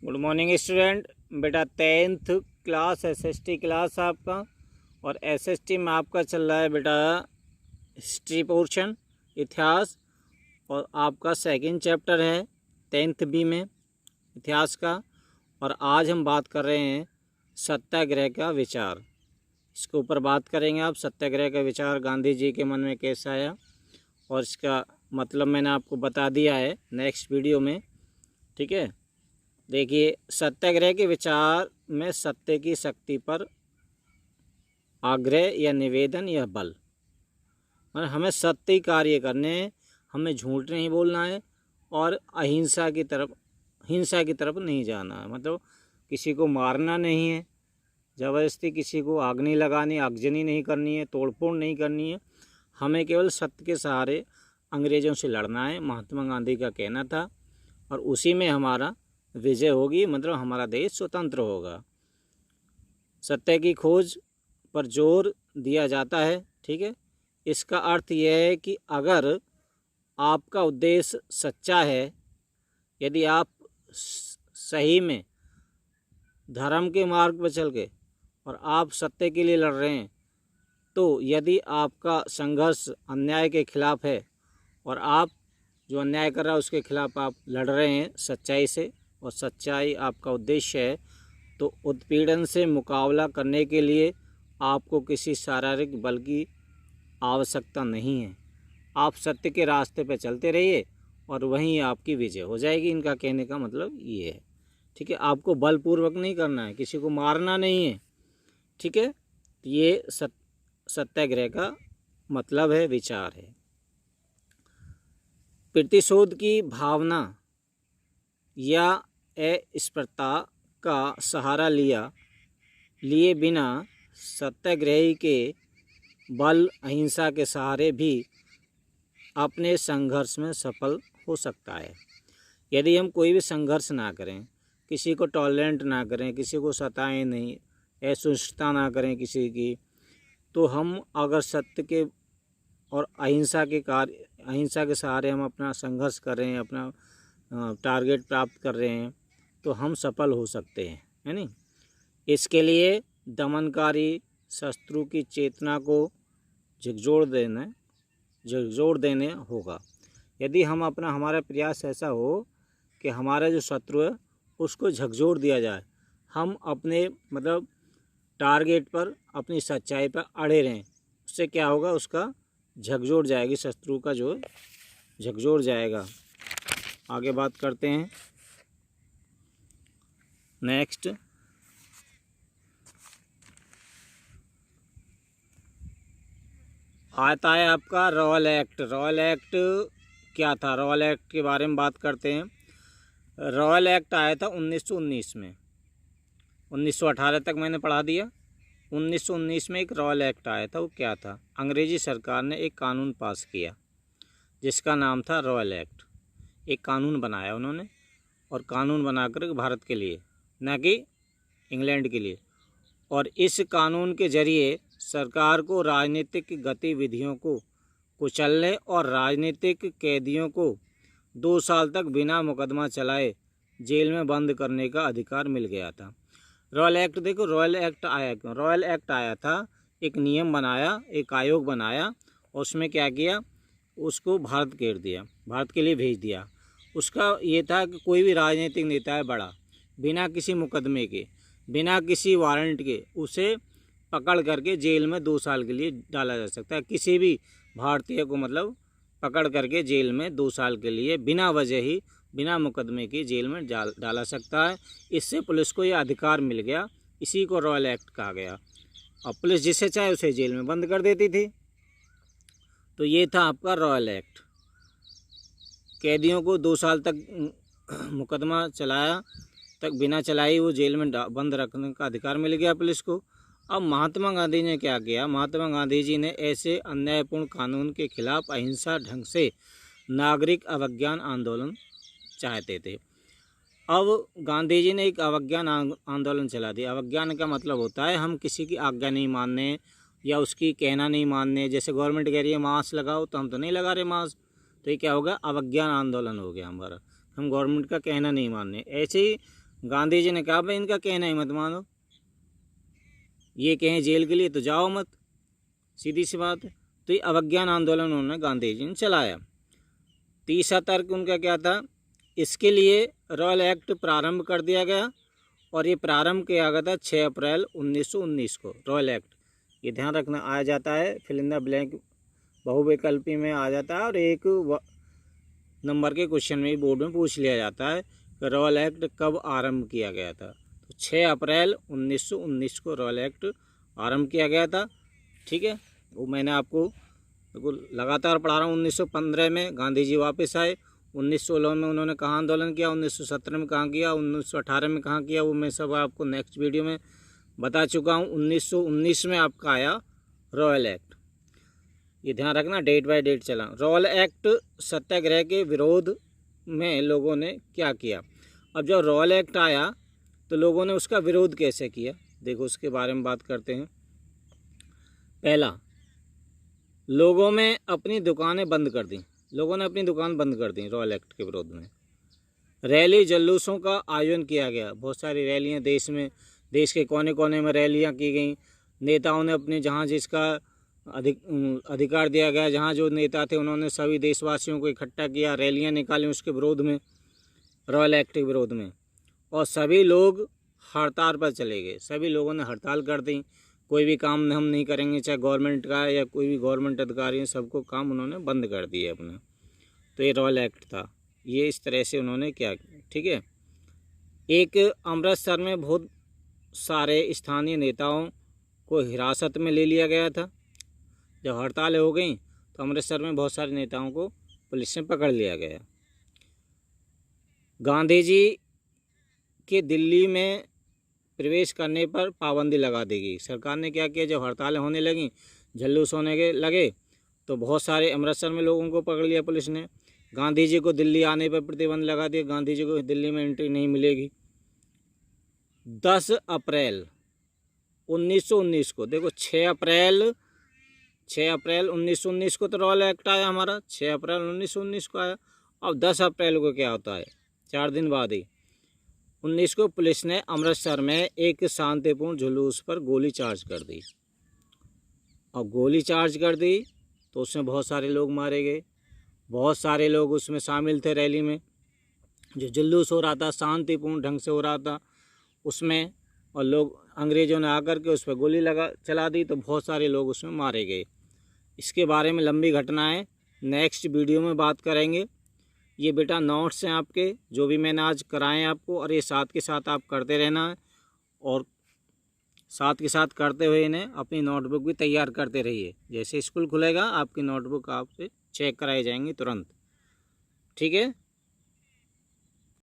Good morning student. बेटा 10th class SST class आपका, और एसएसटी में आपका चल रहा है बेटा हिस्ट्री पोर्शन, इतिहास, और आपका सेकंड चैप्टर है 10th बी में इतिहास का। और आज हम बात कर रहे हैं सत्याग्रह का विचार। इसके ऊपर बात करेंगे आप, सत्याग्रह का विचार गांधी जी के मन में कैसा आया, और इसका मतलब मैंने आपको बता दिया है नेक्स्ट वीडियो में। ठीक है, देखिए सत्याग्रह के विचार में सत्य की शक्ति पर आग्रह या निवेदन या बल, मतलब हमें सत्य कार्य करने हैं, हमें झूठ नहीं बोलना है और अहिंसा की तरफ, हिंसा की तरफ नहीं जाना है। मतलब किसी को मारना नहीं है, ज़बरदस्ती किसी को आग नहीं लगानी, आगजनी नहीं करनी है, तोड़फोड़ नहीं करनी है। हमें केवल सत्य के सहारे अंग्रेज़ों से लड़ना है, महात्मा गांधी का कहना था, और उसी में हमारा विजय होगी, मतलब हमारा देश स्वतंत्र होगा। सत्य की खोज पर जोर दिया जाता है। ठीक है, इसका अर्थ यह है कि अगर आपका उद्देश्य सच्चा है, यदि आप सही में धर्म के मार्ग पर चल के और आप सत्य के लिए लड़ रहे हैं, तो यदि आपका संघर्ष अन्याय के खिलाफ है और आप जो अन्याय कर रहा है उसके खिलाफ आप लड़ रहे हैं सच्चाई से, और सच्चाई आपका उद्देश्य है, तो उत्पीड़न से मुकाबला करने के लिए आपको किसी शारीरिक बल की आवश्यकता नहीं है। आप सत्य के रास्ते पर चलते रहिए और वहीं आपकी विजय हो जाएगी। इनका कहने का मतलब ये है। ठीक है, आपको बलपूर्वक नहीं करना है, किसी को मारना नहीं है। ठीक है, ये सत्याग्रह का मतलब है, विचार है। प्रतिशोध की भावना या अस्पृश्यता का सहारा लिए बिना सत्याग्रही के बल अहिंसा के सहारे भी अपने संघर्ष में सफल हो सकता है। यदि हम कोई भी संघर्ष ना करें, किसी को टॉलरेंट ना करें, किसी को सताएं नहीं, असहिष्णुता ना करें किसी की, तो हम अगर सत्य के और अहिंसा के सहारे हम अपना संघर्ष कर रहे हैं, अपना टारगेट प्राप्त कर रहे हैं, तो हम सफल हो सकते हैं, है नहीं। इसके लिए दमनकारी शत्रु की चेतना को झकझोर देने होगा। यदि हम हमारा प्रयास ऐसा हो कि हमारा जो शत्रु है उसको झकझोर दिया जाए, हम अपने मतलब टारगेट पर, अपनी सच्चाई पर अड़े रहें, उससे क्या होगा, उसका झकझोर जाएगी, शत्रु का जो झकझोर जाएगा। आगे बात करते हैं नेक्स्ट। आता है आपका रॉयल एक्ट। रॉयल एक्ट क्या था, रॉयल एक्ट के बारे में बात करते हैं। रॉयल एक्ट आया था 1919 में। 1918 तक मैंने पढ़ा दिया। 1919 में एक रॉयल एक्ट आया था। वो क्या था, अंग्रेजी सरकार ने एक कानून पास किया जिसका नाम था रॉयल एक्ट। एक कानून बनाया उन्होंने, और कानून बनाकर भारत के लिए, न कि इंग्लैंड के लिए। और इस कानून के जरिए सरकार को राजनीतिक गतिविधियों को कुचलने और राजनीतिक कैदियों को 2 साल तक बिना मुकदमा चलाए जेल में बंद करने का अधिकार मिल गया था। रॉयल एक्ट, देखो रॉयल एक्ट आया क्यों। रॉयल एक्ट आया था, एक नियम बनाया, एक आयोग बनाया, और उसमें क्या किया, उसको भारत घेर दिया, भारत के लिए भेज दिया। उसका ये था कि कोई भी राजनीतिक नेता है बड़ा, बिना किसी मुकदमे के, बिना किसी वारंट के, उसे पकड़ करके जेल में 2 साल के लिए डाला जा सकता है। किसी भी भारतीय को मतलब पकड़ करके जेल में 2 साल के लिए बिना वजह ही, बिना मुकदमे की जेल में डाला सकता है। इससे पुलिस को यह अधिकार मिल गया, इसी को रॉयल एक्ट कहा गया। और पुलिस जिसे चाहे उसे जेल में बंद कर देती थी। तो ये था आपका रॉयल एक्ट। कैदियों को 2 साल तक मुकदमा चलाया तक बिना चलाए वो जेल में बंद रखने का अधिकार मिल गया पुलिस को। अब महात्मा गांधी ने क्या किया, महात्मा गांधी जी ने ऐसे अन्यायपूर्ण कानून के खिलाफ अहिंसा ढंग से नागरिक अवज्ञान आंदोलन चाहते थे। अब गांधी जी ने एक अवज्ञान आंदोलन चला दिया। अवज्ञान का मतलब होता है हम किसी की आज्ञा नहीं मानने या उसकी कहना नहीं मानने। जैसे गवर्नमेंट कह रही है मास्क लगाओ, तो हम तो नहीं लगा रहे मास्क, तो ये क्या होगा, अवज्ञान आंदोलन हो गया हमारा। हम गवर्नमेंट का कहना नहीं मानने। ऐसे ही गांधी जी ने कहा भाई इनका कहना ही मत मानो, ये कहें जेल के लिए तो जाओ मत, सीधी सी बात है। तो ये अवज्ञान आंदोलन उन्होंने गांधी जी ने चलाया। तीसरा तर्क उनका क्या था, इसके लिए रॉयल एक्ट प्रारंभ कर दिया गया और ये प्रारंभ किया गया था 6 अप्रैल 1919 को। रॉयल एक्ट ये ध्यान रखना आ जाता है, फिल इन द ब्लैंक बहुविकल्पी में आ जाता है और एक नंबर के क्वेश्चन में बोर्ड में पूछ लिया जाता है कि रॉयल एक्ट कब आरंभ किया गया था। तो 6 अप्रैल 1919 को रॉयल एक्ट आरंभ किया गया था। ठीक है, वो मैंने आपको बिल्कुल लगातार पढ़ा रहा हूँ। 1915 में गांधी जी वापस आए, 1916 में उन्होंने कहाँ आंदोलन किया, 1917 में कहाँ किया, 1918 में कहाँ किया, वो मैं सब आपको नेक्स्ट वीडियो में बता चुका हूँ। 1919 में आपका आया रॉयल एक्ट, ये ध्यान रखना, डेट बाय डेट चला। रॉयल एक्ट सत्याग्रह के विरोध में लोगों ने क्या किया। अब जब रॉयल एक्ट आया तो लोगों ने उसका विरोध कैसे किया, देखो उसके बारे में बात करते हैं। पहला, लोगों में अपनी दुकानें बंद कर दी, लोगों ने अपनी दुकान बंद कर दी रॉयल एक्ट के विरोध में। रैली जुलूसों का आयोजन किया गया, बहुत सारी रैलियां देश में, देश के कोने कोने में रैलियां की गई। नेताओं ने अपने जहां जिसका अधिकार दिया गया, जहां जो नेता थे उन्होंने सभी देशवासियों को इकट्ठा किया, रैलियां निकाली उसके विरोध में, रॉयल एक्ट के विरोध में। और सभी लोग हड़ताल पर चले गए, सभी लोगों ने हड़ताल कर दी, कोई भी काम हम नहीं करेंगे, चाहे गवर्नमेंट का या कोई भी गवर्नमेंट अधिकारी है, सबको काम उन्होंने बंद कर दिए अपने। तो ये रॉयल एक्ट था, ये इस तरह से उन्होंने क्या। ठीक है, एक अमृतसर में बहुत सारे स्थानीय नेताओं को हिरासत में ले लिया गया था। जब हड़तालें हो गई तो अमृतसर में बहुत सारे नेताओं को पुलिस ने पकड़ लिया गया। गांधी जी के दिल्ली में प्रवेश करने पर पाबंदी लगा दी गई। सरकार ने क्या किया, जब हड़तालें होने लगीं, जुलूस होने के लगे, तो बहुत सारे अमृतसर में लोगों को पकड़ लिया पुलिस ने। गांधी जी को दिल्ली आने पर प्रतिबंध लगा दिया, गांधी जी को दिल्ली में एंट्री नहीं मिलेगी। 10 अप्रैल 1919 को, देखो 6 अप्रैल 1919 को तो रॉयल एक्ट आया हमारा, 6 अप्रैल 1919 को आया। अब 10 अप्रैल को क्या होता है, 4 दिन बाद ही 19 को पुलिस ने अमृतसर में एक शांतिपूर्ण जुलूस पर गोली चार्ज कर दी। और गोली चार्ज कर दी तो उसमें बहुत सारे लोग मारे गए, बहुत सारे लोग उसमें शामिल थे रैली में। जो जुलूस हो रहा था शांतिपूर्ण ढंग से हो रहा था उसमें, और लोग अंग्रेज़ों ने आकर के उस पर गोली चला दी, तो बहुत सारे लोग उसमें मारे गए। इसके बारे में लंबी घटनाएं नेक्स्ट वीडियो में बात करेंगे। ये बेटा नोट्स हैं आपके, जो भी मैंने आज कराए आपको, और ये साथ के साथ आप करते रहना है, और साथ के साथ करते हुए इन्हें अपनी नोटबुक भी तैयार करते रहिए। जैसे स्कूल खुलेगा आपकी नोटबुक आपसे चेक कराई जाएंगी तुरंत। ठीक है।